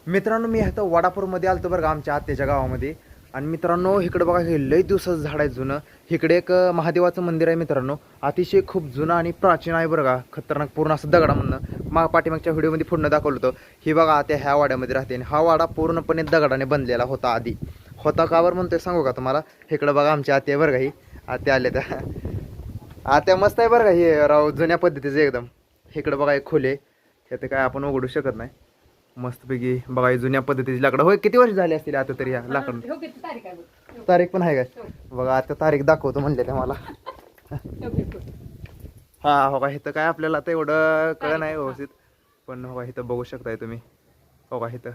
मित्रांनो मी आता वडापूरमध्ये आलतो बरं का आमच्या आत्याच्या गावामध्ये. आणि मित्रांनो इकडे बघा हे लय दिवसाचं झाड आहे जुनं. इकडे एक महादेवाचं मंदिर आहे मित्रांनो, अतिशय खूप जुनं आणि प्राचीन आहे बरं का, खतरनाक पूर्ण असं दगडामधनं. पाठीमागच्या व्हिडिओमध्ये पूर्ण दाखवलं होतं. ही बघा आत्या ह्या वाड्यामध्ये राहते आणि हा वाडा पूर्णपणे दगडाने बनलेला होता आधी. होता का बरं म्हणतोय सांगू का तुम्हाला. इकडं बघा आमच्या आत्या बरं का, ही आत्या आल्या त्या आत्या मस्त आहे बरं का, हे राव जुन्या पद्धतीचं एकदम. इकडं बघा एक खोले, हे काय आपण उघडू शकत नाही. मस्तपैकी बघा जुन्या पद्धतीची लाकडं. होय किती वर्ष झाली असतील आता तरी ह्या लाकड. तारीख पण आहे काय बघा, आता तारीख दाखवतो म्हणले त्या मला. हा हो का, इथं काय आपल्याला आता एवढं कळ नाही व्यवस्थित, पण हो का इथं बघू शकताय तुम्ही. हो का इथं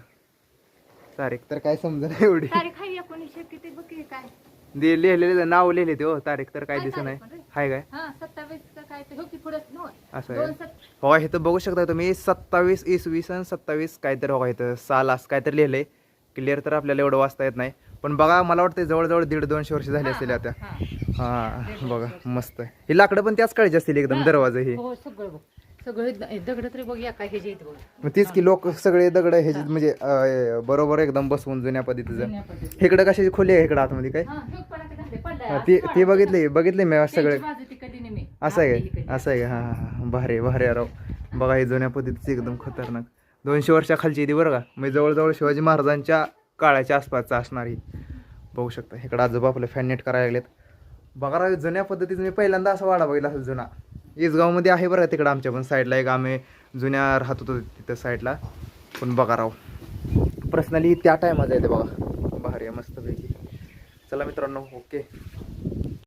तारीख तर काय समजा नाही एवढी. लिहिलेले नाव लिहिले ते हो, तारीख तर काय दिसत नाही. हाय काय असं आहे. हो इथं बघू शकता तुम्ही 27 इसवी सन 27 काहीतरी. हो इथं साल असं काहीतरी लिहिलंय. क्लिअर तर आपल्याला एवढं वाचता येत नाही, पण बघा मला वाटतं जवळजवळ 150-200 वर्ष झाली असतील आता. हा बघा मस्त आहे. ही लाकडं पण त्याच काळाची असतील एकदम, दरवाजा हे सगळे दगड तरी बघ या काय हे मग तीच की लोक सगळे दगड हे म्हणजे बरोबर एकदम बसवून जुन्या पद्धतीचं. इकडं कशाची खोली आहे इकडं आतमध्ये काय. ते बघितले मी सगळे. असं आहे काय, असं आहे का. हां हां भारी भारी राव. बघा हे जुन्या पद्धतीची एकदम खतरनाक 200 वर्षाखालची ती बरं का, म्हणजे जवळजवळ शिवाजी महाराजांच्या काळाच्या आसपासचा असणारी. बघू शकता इकडं आजोबा आपलं फॅन नेट करायला लागलेत. बघा राव जुन्या पद्धतीचं मी पहिल्यांदा असं वाडा बघितला असेल जुना. इसगावमध्ये आहे बरं तिकडं आमच्या पण साईडला एक, आम्ही जुन्या राहत होतो तिथं साईडला. पण बघा राव पर्सनली त्या टायमाचं आहे ते बघा, भारी आहे मस्तपैकी. चला मित्रांनो ओके.